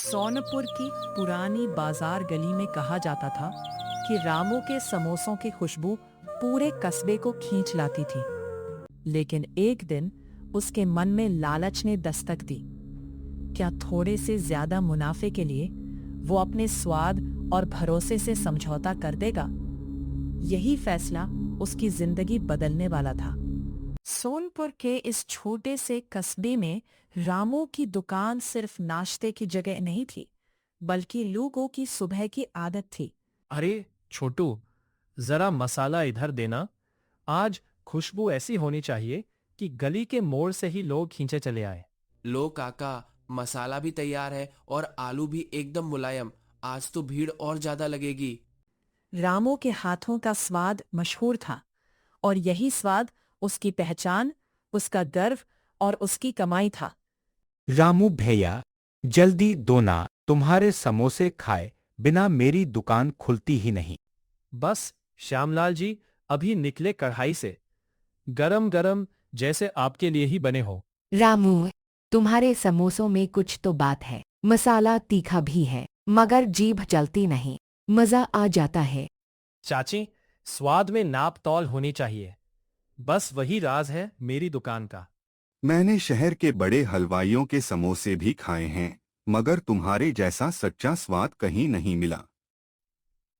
सोनपुर की पुरानी बाजार गली में कहा जाता था कि रामू के समोसों की खुशबू पूरे कस्बे को खींच लाती थी। लेकिन एक दिन उसके मन में लालच ने दस्तक दी। क्या थोड़े से ज्यादा मुनाफे के लिए वो अपने स्वाद और भरोसे से समझौता कर देगा? यही फैसला उसकी जिंदगी बदलने वाला था। सोनपुर के इस छोटे से कस्बे में रामू की दुकान सिर्फ नाश्ते की जगह नहीं थी, बल्कि लोगों की सुबह की आदत थी। अरे छोटू, जरा मसाला इधर देना। आज खुशबू ऐसी होनी चाहिए कि गली के मोड़ से ही लोग खींचे चले आए। लो काका, मसाला भी तैयार है और आलू भी एकदम मुलायम। आज तो भीड़ और ज्यादा लगेगी। रामू के हाथों का स्वाद मशहूर था, और यही स्वाद उसकी पहचान, उसका गर्व और उसकी कमाई था। रामू भैया, जल्दी दो ना, तुम्हारे समोसे खाए बिना मेरी दुकान खुलती ही नहीं। बस श्यामलाल जी अभी निकले कढ़ाई से, गरम गरम, जैसे आपके लिए ही बने हो। रामू, तुम्हारे समोसों में कुछ तो बात है। मसाला तीखा भी है, मगर जीभ जलती नहीं, मजा आ जाता है। चाची, स्वाद में नाप तौल होनी चाहिए। बस वही राज है मेरी दुकान का। मैंने शहर के बड़े हलवाइयों के समोसे भी खाए हैं, मगर तुम्हारे जैसा सच्चा स्वाद कहीं नहीं मिला।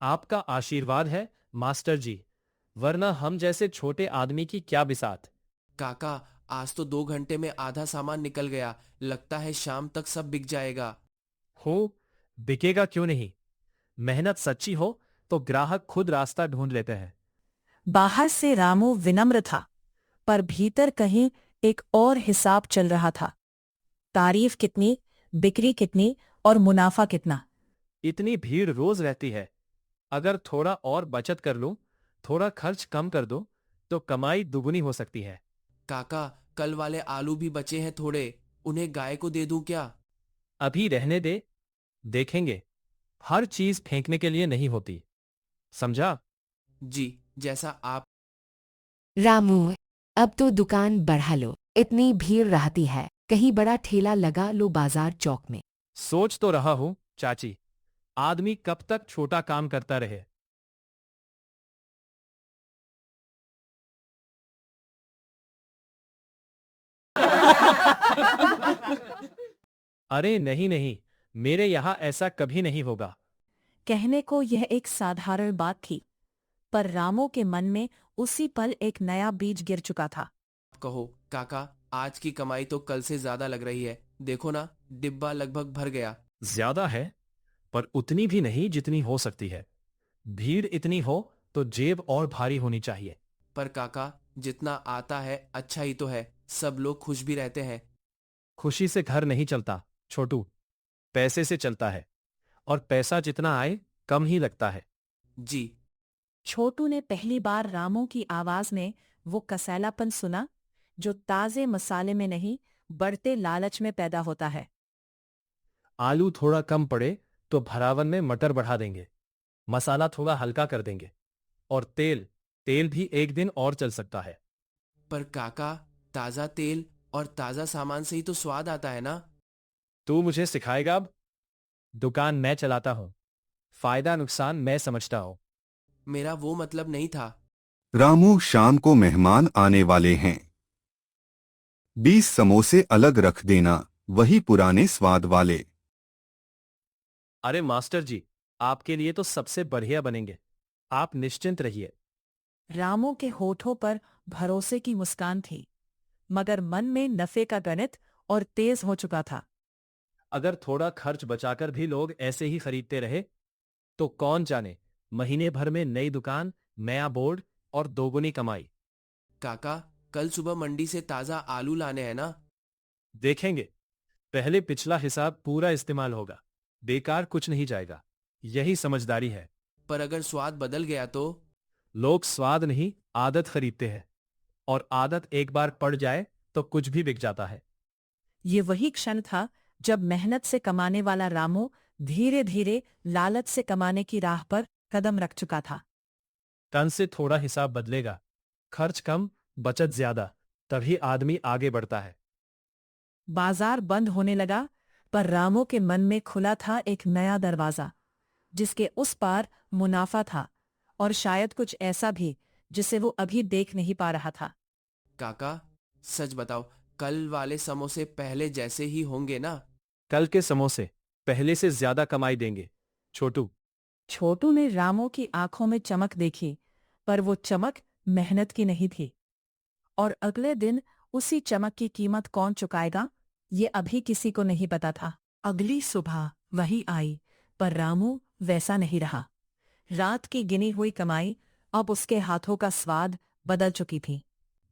आपका आशीर्वाद है मास्टर जी, वरना हम जैसे छोटे आदमी की क्या बिसात। काका, आज तो 2 घंटे में आधा सामान निकल गया। लगता है शाम तक सब बिक जाएगा। हो, बिकेगा क्यों नहीं। मेहनत सच्ची हो तो ग्राहक खुद रास्ता ढूंढ लेते हैं। बाहर से रामू विनम्र था, पर भीतर कहीं एक और हिसाब चल रहा था। तारीफ कितनी, बिक्री कितनी और मुनाफा कितना। इतनी भीड़ रोज रहती है, अगर थोड़ा और बचत कर लूं, थोड़ा खर्च कम कर दो, तो कमाई दुगनी हो सकती है। काका, कल वाले आलू भी बचे हैं थोड़े, उन्हें गाय को दे दूं क्या? अभी रहने दे, देखेंगे। हर चीज फेंकने के लिए नहीं होती, समझा? जी, जैसा आप। रामू, अब तो दुकान बढ़ा लो, इतनी भीड़ रहती है। कहीं बड़ा ठेला लगा लो बाजार चौक में। सोच तो रहा हूं चाची, आदमी कब तक छोटा काम करता रहे। अरे नहीं नहीं, मेरे यहां ऐसा कभी नहीं होगा। कहने को यह एक साधारण बात थी, पर रामू के मन में उसी पल एक नया बीज गिर चुका था। कहो काका, आज की कमाई तो कल से ज्यादा लग रही है। देखो ना, डिब्बा लगभग भर गया। ज्यादा है, पर उतनी भी नहीं जितनी हो सकती है। भीड़ इतनी हो तो जेब और भारी होनी चाहिए। पर काका, जितना आता है अच्छा ही तो है। सब लोग खुश भी रहते हैं। खुशी से घर नहीं चलता छोटू, पैसे से चलता है, और पैसा जितना आए कम ही लगता है। जी। छोटू ने पहली बार रामू की आवाज में वो कसैलापन सुना, जो ताजे मसाले में नहीं, बढ़ते लालच में पैदा होता है। आलू थोड़ा कम पड़े तो भरावन में मटर बढ़ा देंगे, मसाला थोड़ा हल्का कर देंगे, और तेल तेल भी एक दिन और चल सकता है। पर काका, ताजा तेल और ताजा सामान से ही तो स्वाद आता है ना। तू मुझे सिखाएगा अब? दुकान मैं चलाता हूं, फायदा नुकसान मैं समझता हूं। मेरा वो मतलब नहीं था। रामू, शाम को मेहमान आने वाले हैं। 20 समोसे अलग रख देना, वही पुराने स्वाद वाले। अरे मास्टर जी, आपके लिए तो सबसे बढ़िया बनेंगे, आप निश्चिंत रहिए। रामू के होठों पर भरोसे की मुस्कान थी, मगर मन में नफे का गणित और तेज हो चुका था। अगर थोड़ा खर्च बचाकर भी लोग ऐसे ही खरीदते रहे, तो कौन जाने, महीने भर में नई दुकान, नया बोर्ड और दोगुनी कमाई। काका, कल सुबह मंडी से ताजा आलू लाने हैं ना? देखेंगे, पहले पिछला हिसाब पूरा इस्तेमाल होगा, बेकार कुछ नहीं जाएगा। यही समझदारी है। पर अगर स्वाद बदल गया तो? लोग स्वाद नहीं, आदत खरीदते हैं, और आदत एक बार पड़ जाए तो कुछ भी बिक जाता है। ये वही क्षण था जब मेहनत से कमाने वाला रामू धीरे धीरे लालच से कमाने की राह पर कदम रख चुका था। तन से थोड़ा हिसाब बदलेगा, खर्च कम, बचत ज्यादा, तभी आदमी आगे बढ़ता है। बाजार बंद होने लगा। पर रामू के मन में खुला था एक नया दरवाजा, जिसके उस पार मुनाफा था, और शायद कुछ ऐसा भी जिसे वो अभी देख नहीं पा रहा था। काका, सच बताओ, कल वाले समोसे पहले जैसे ही होंगे ना? कल के समोसे पहले से ज्यादा कमाई देंगे छोटू। छोटू ने रामू की आंखों में चमक देखी, पर वो चमक मेहनत की नहीं थी। और अगले दिन उसी चमक की कीमत कौन चुकाएगा, ये अभी किसी को नहीं पता था। अगली सुबह वही आई, पर रामू वैसा नहीं रहा। रात की गिनी हुई कमाई अब उसके हाथों का स्वाद बदल चुकी थी।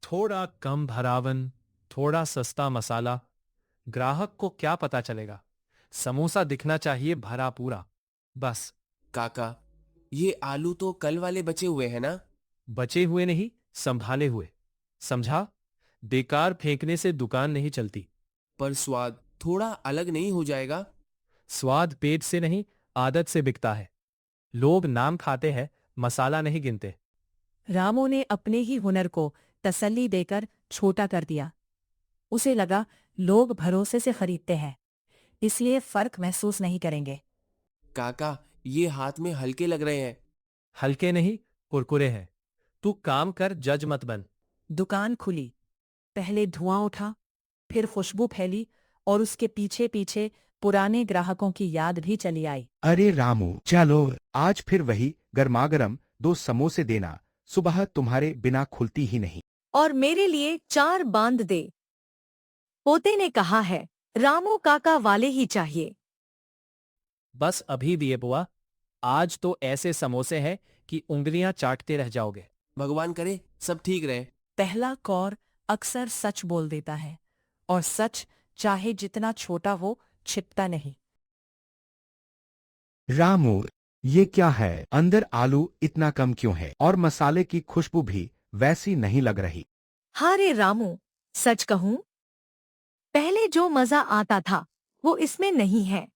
थोड़ा कम भरावन, थोड़ा सस्ता मसाला, ग्राहक को क्या पता चलेगा? समोसा दिखना चाहिए भरा पूरा, बस। काका, ये आलू तो कल वाले बचे हुए हैं ना? बचे हुए नहीं, संभाले हुए, समझा? बेकार फेंकने से दुकान नहीं चलती। पर स्वाद थोड़ा अलग नहीं हो जाएगा? स्वाद पेट से नहीं, आदत से बिकता है। लोग नाम खाते हैं, मसाला नहीं गिनते। रामू ने अपने ही हुनर को तसल्ली देकर छोटा कर दिया। उसे लगा लोग भरोसे से खरीदते हैं, इसलिए फर्क महसूस नहीं करेंगे। काका, ये हाथ में हल्के लग रहे हैं। हल्के नहीं, कुरकुरे हैं। तू काम कर, जज मत बन। दुकान खुली, पहले धुआं उठा, फिर खुशबू फैली, और उसके पीछे पीछे पुराने ग्राहकों की याद भी चली आई। अरे रामू, चलो आज फिर वही गर्मागरम 2 समोसे देना, सुबह तुम्हारे बिना खुलती ही नहीं। और मेरे लिए 4 बांध दे। पोते ने कहा है, रामू काका वाले ही चाहिए। बस अभी दिए बुआ, आज तो ऐसे समोसे हैं कि उंगलियां चाटते रह जाओगे। भगवान करे सब ठीक रहे। पहला कौर अक्सर सच बोल देता है, और सच चाहे जितना छोटा हो, छिपता नहीं। रामू, ये क्या है? अंदर आलू इतना कम क्यों है? और मसाले की खुशबू भी वैसी नहीं लग रही। हाँ रे रामू, सच कहूं, पहले जो मजा आता था वो इसमें नहीं है।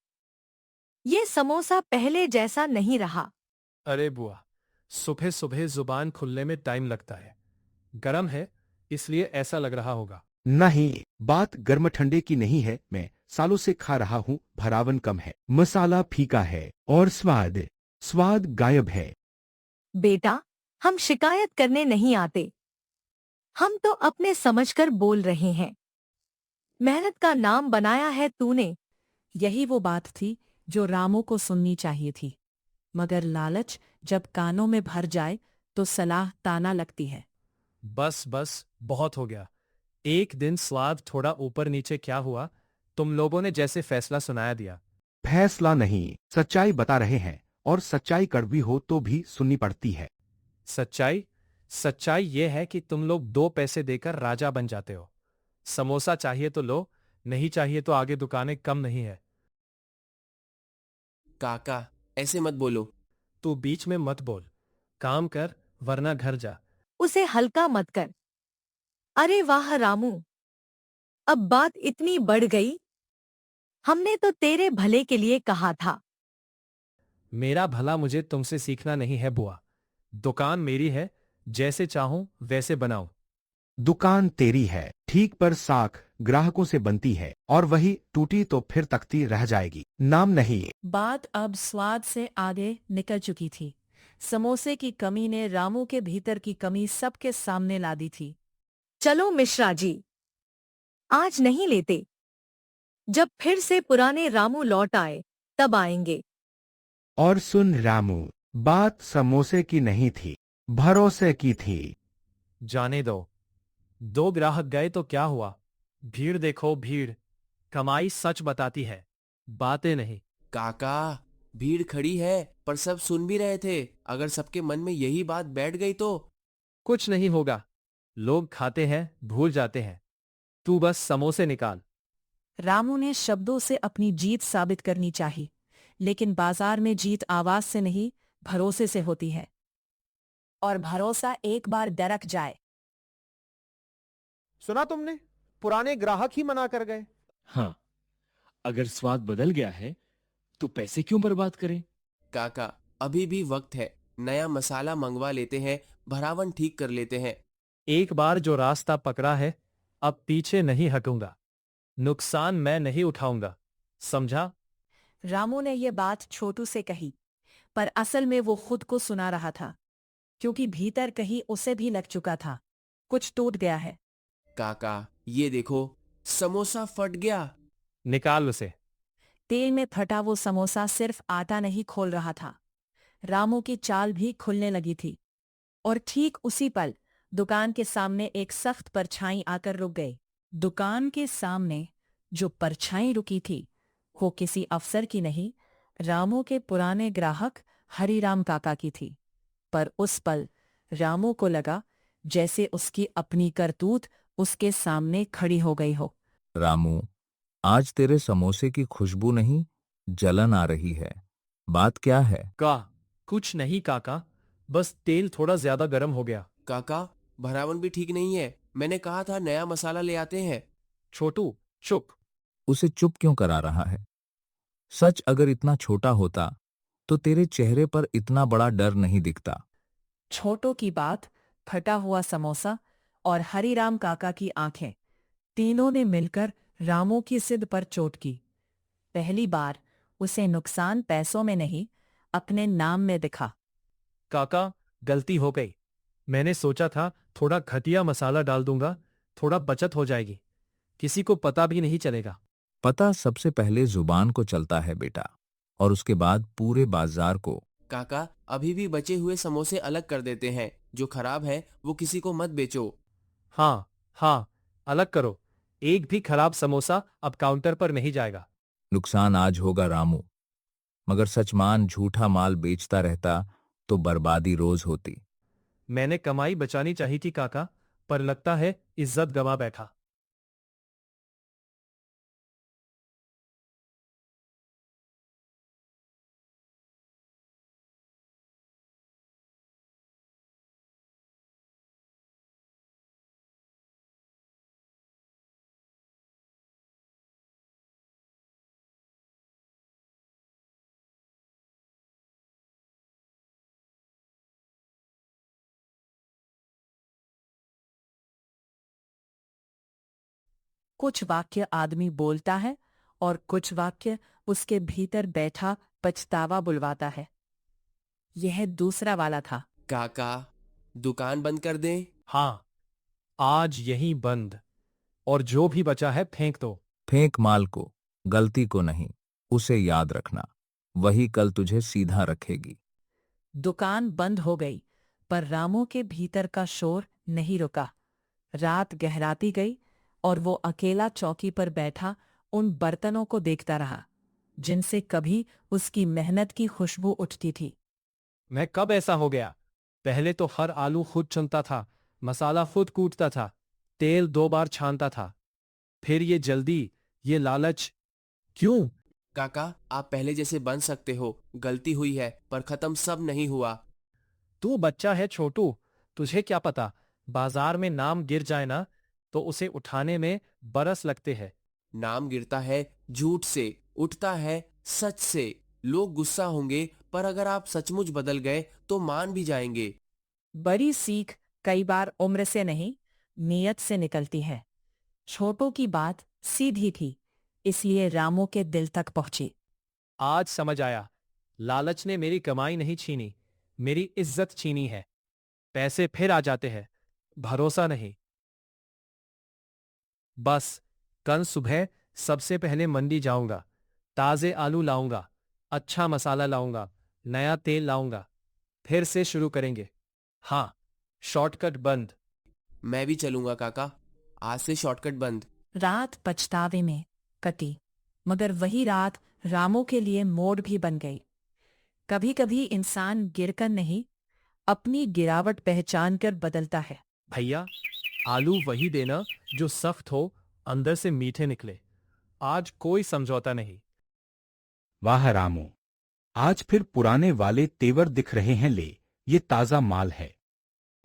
ये समोसा पहले जैसा नहीं रहा। अरे बुआ, सुबह सुबह जुबान खुलने में टाइम लगता है। गरम है, इसलिए ऐसा लग रहा होगा। नहीं, बात गर्म ठंडे की नहीं है। मैं सालों से खा रहा हूँ, भरावन कम है, मसाला फीका है, और स्वाद स्वाद गायब है। बेटा, हम शिकायत करने नहीं आते, हम तो अपने समझकर बोल रहे हैं। मेहनत का नाम बनाया है तूने। यही वो बात थी जो रामू को सुननी चाहिए थी, मगर लालच जब कानों में भर जाए तो सलाह ताना लगती है। बस बस, बहुत हो गया। एक दिन स्वाद थोड़ा ऊपर नीचे क्या हुआ, तुम लोगों ने जैसे फैसला सुनाया दिया। फैसला नहीं, सच्चाई बता रहे हैं, और सच्चाई कड़वी हो तो भी सुननी पड़ती है। सच्चाई? सच्चाई ये है कि तुम लोग 2 पैसे देकर राजा बन जाते हो। समोसा चाहिए तो लो, नहीं चाहिए तो आगे दुकानें कम नहीं है। काका, ऐसे मत बोलो। तू बीच में मत बोल, काम कर वरना घर जा। उसे हल्का मत कर। अरे वाह रामू, अब बात इतनी बढ़ गई। हमने तो तेरे भले के लिए कहा था। मेरा भला मुझे तुमसे सीखना नहीं है बुआ। दुकान मेरी है, जैसे चाहूं वैसे बनाऊं। दुकान तेरी है ठीक, पर साख ग्राहकों से बनती है, और वही टूटी तो फिर तकती रह जाएगी, नाम नहीं। बात अब स्वाद से आगे निकल चुकी थी। समोसे की कमी ने रामू के भीतर की कमी सबके सामने ला दी थी। चलो मिश्रा जी, आज नहीं लेते। जब फिर से पुराने रामू लौट आए तब आएंगे। और सुन रामू, बात समोसे की नहीं थी, भरोसे की थी। जाने दो, 2 ग्राहक गए तो क्या हुआ? भीड़ देखो, भीड़। कमाई सच बताती है, बातें नहीं। काका, भीड़ खड़ी है, पर सब सुन भी रहे थे। अगर सबके मन में यही बात बैठ गई तो? कुछ नहीं होगा, लोग खाते हैं, भूल जाते हैं। तू बस समोसे निकाल। रामू ने शब्दों से अपनी जीत साबित करनी चाहिए, लेकिन बाजार में जीत आवाज से नहीं, भरोसे से होती है। और भरोसा एक बार दरक जाए। सुना तुमने, पुराने ग्राहक ही मना कर गए। हाँ, अगर स्वाद बदल गया है तो पैसे क्यों बर्बाद करें? काका, अभी भी वक्त है। नया मसाला मंगवा लेते हैं, भरावन ठीक कर लेते हैं। एक बार जो रास्ता पकड़ा है, अब पीछे नहीं हटूंगा। नुकसान मैं नहीं उठाऊंगा, समझा? रामू ने यह बात छोटू से कही, पर असल में वो खुद को सुना रहा था, क्योंकि भीतर कहीं उसे भी लग चुका था कुछ टूट गया है। काका, ये देखो, समोसा फट गया। निकाल उसे। तेल में फटा वो समोसा सिर्फ आटा नहीं खोल रहा था, रामू की चाल भी खुलने लगी थी। और ठीक उसी पल दुकान के सामने एक सख्त परछाई आकर रुक गई। दुकान के सामने जो परछाई रुकी थी वो किसी अफसर की नहीं, रामू के पुराने ग्राहक हरिराम काका की थी। पर उस पल रामू को लगा जैसे उसकी अपनी करतूत उसके सामने खड़ी हो गई हो। रामू, आज तेरे समोसे की खुशबू नहीं, जलन आ रही है। बात क्या है? कुछ नहीं काका, बस तेल थोड़ा ज्यादा गर्म हो गया। काका, भरावन भी ठीक नहीं है। मैंने कहा था नया मसाला ले आते हैं। छोटू चुप। उसे चुप क्यों करा रहा है? सच अगर इतना छोटा होता तो तेरे चेहरे पर इतना बड़ा डर नहीं दिखता। छोटों की बात, फटा हुआ समोसा और हरिराम काका की आंखें, तीनों ने मिलकर रामू की सिद पर चोट की। पहली बार उसे नुकसान पैसों में नहीं, अपने नाम में दिखा। काका, गलती हो गई। मैंने सोचा था थोड़ा घटिया मसाला डाल दूंगा, थोड़ा बचत हो जाएगी, किसी को पता भी नहीं चलेगा। पता सबसे पहले जुबान को चलता है बेटा, और उसके बाद पूरे बाजार को। काका, अभी भी बचे हुए समोसे अलग कर देते हैं। जो खराब है वो किसी को मत बेचो। हाँ हाँ, अलग करो। एक भी खराब समोसा अब काउंटर पर नहीं जाएगा। नुकसान आज होगा रामू, मगर सचमान झूठा माल बेचता रहता तो बर्बादी रोज होती। मैंने कमाई बचानी चाहिए थी काका, पर लगता है इज्जत गवा बैठा। कुछ वाक्य आदमी बोलता है और कुछ वाक्य उसके भीतर बैठा पछतावा बुलवाता है। यह दूसरा वाला था। काका, दुकान बंद कर दें? हाँ, आज यहीं बंद, और जो भी बचा है फेंक दो। फेंक माल को, गलती को नहीं। उसे याद रखना, वही कल तुझे सीधा रखेगी। दुकान बंद हो गई, पर रामू के भीतर का शोर नहीं रुका। रात गहराती गई और वो अकेला चौकी पर बैठा उन बर्तनों को देखता रहा जिनसे कभी उसकी मेहनत की खुशबू उठती थी। मैं कब ऐसा हो गया? पहले तो हर आलू खुद चुनता था, मसाला खुद कूटता था, तेल 2 बार छानता था। फिर ये जल्दी, ये लालच क्यों? काका, आप पहले जैसे बन सकते हो। गलती हुई है, पर खत्म सब नहीं हुआ। तू बच्चा है छोटू, तुझे क्या पता, बाजार में नाम गिर जाए ना तो उसे उठाने में बरस लगते हैं। नाम गिरता है झूठ से, उठता है सच से। लोग गुस्सा होंगे, पर अगर आप सचमुच बदल गए तो मान भी जाएंगे। बड़ी सीख कई बार उम्र से नहीं, नीयत से निकलती है। छोटों की बात सीधी थी, इसलिए रामू के दिल तक पहुंची। आज समझ आया, लालच ने मेरी कमाई नहीं छीनी, मेरी इज्जत छीनी है। पैसे फिर आ जाते हैं, भरोसा नहीं। बस कल सुबह सबसे पहले मंडी जाऊंगा, ताजे आलू लाऊंगा, अच्छा मसाला लाऊंगा, नया तेल लाऊंगा। फिर से शुरू करेंगे। हाँ, शॉर्टकट बंद। मैं भी चलूंगा काका, आज से शॉर्टकट बंद। रात पछतावे में कटी, मगर वही रात रामू के लिए मोड़ भी बन गई। कभी कभी इंसान गिरकर नहीं, अपनी गिरावट पहचान कर बदलता है। भैया, आलू वही देना जो सख्त हो, अंदर से मीठे निकले। आज कोई समझौता नहीं। वाह रामू, आज फिर पुराने वाले तेवर दिख रहे हैं। ले, ये ताजा माल है।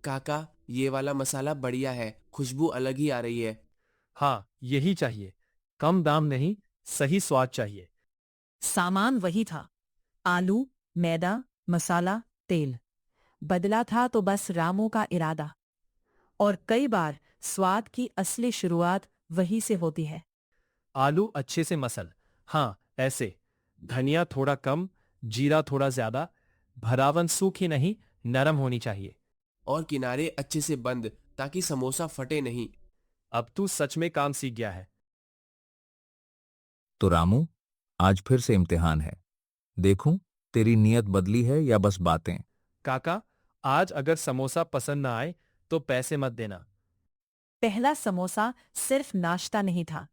काका, ये वाला मसाला बढ़िया है, खुशबू अलग ही आ रही है। हाँ, यही चाहिए। कम दाम नहीं, सही स्वाद चाहिए। सामान वही था, आलू, मैदा, मसाला, तेल। बदला था तो बस रामू का इरादा। और कई बार स्वाद की असली शुरुआत वही से होती है। आलू अच्छे से मसल, हाँ, ऐसे धनिया थोड़ा कम, जीरा थोड़ा ज्यादा, भरावन सूखी नहीं नरम होनी चाहिए। और किनारे अच्छे से बंद ताकि समोसा फटे नहीं। अब तू सच में काम सीख गया है। तो रामू, आज फिर से इम्तिहान है। देखूं तेरी नीयत बदली है या बस बातें। काका, आज अगर समोसा पसंद ना आए तो पैसे मत देना। पहला समोसा सिर्फ नाश्ता नहीं था,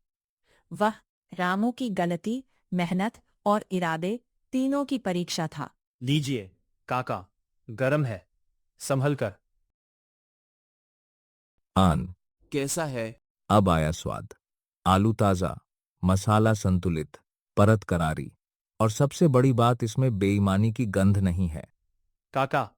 वह रामू की गलती, मेहनत और इरादे तीनों की परीक्षा था। लीजिए काका, गरम है, संभल कर। आन। कैसा है? अब आया स्वाद। आलू ताजा, मसाला संतुलित, परत करारी, और सबसे बड़ी बात इसमें बेईमानी की गंध नहीं है। काका,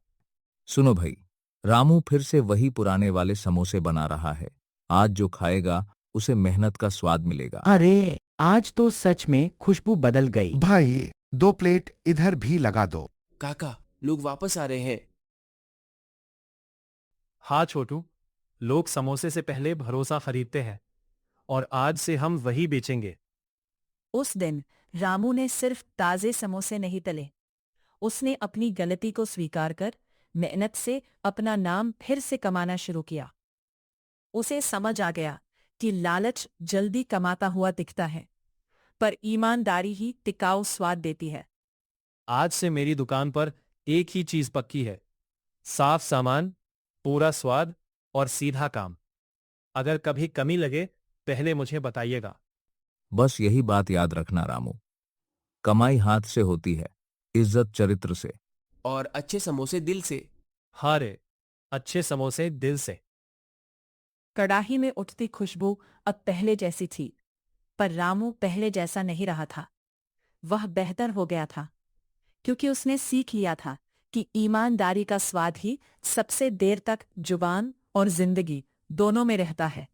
सुनो भाई, रामू फिर से वही पुराने वाले समोसे बना रहा है। आज जो खाएगा उसे मेहनत का स्वाद मिलेगा। अरे आज तो सच में खुशबू बदल गई। भाई 2 प्लेट इधर भी लगा दो। काका, लोग वापस आ रहे हैं। हाँ छोटू, लोग समोसे से पहले भरोसा खरीदते हैं और आज से हम वही बेचेंगे। उस दिन रामू ने सिर्फ ताजे समोसे नहीं तले, उसने अपनी गलती को स्वीकार कर मेहनत से अपना नाम फिर से कमाना शुरू किया। उसे समझ आ गया कि लालच जल्दी कमाता हुआ दिखता है, पर ईमानदारी ही टिकाऊ स्वाद देती है। आज से मेरी दुकान पर एक ही चीज पक्की है, साफ सामान, पूरा स्वाद और सीधा काम। अगर कभी कमी लगे पहले मुझे बताइएगा। बस यही बात याद रखना रामू, कमाई हाथ से होती है, इज्जत चरित्र से। और अच्छे समोसे दिल से। हाँ रे, अच्छे समोसे दिल से। कड़ाही में उठती खुशबू अब पहले जैसी थी, पर रामू पहले जैसा नहीं रहा था। वह बेहतर हो गया था, क्योंकि उसने सीख लिया था कि ईमानदारी का स्वाद ही सबसे देर तक जुबान और जिंदगी दोनों में रहता है।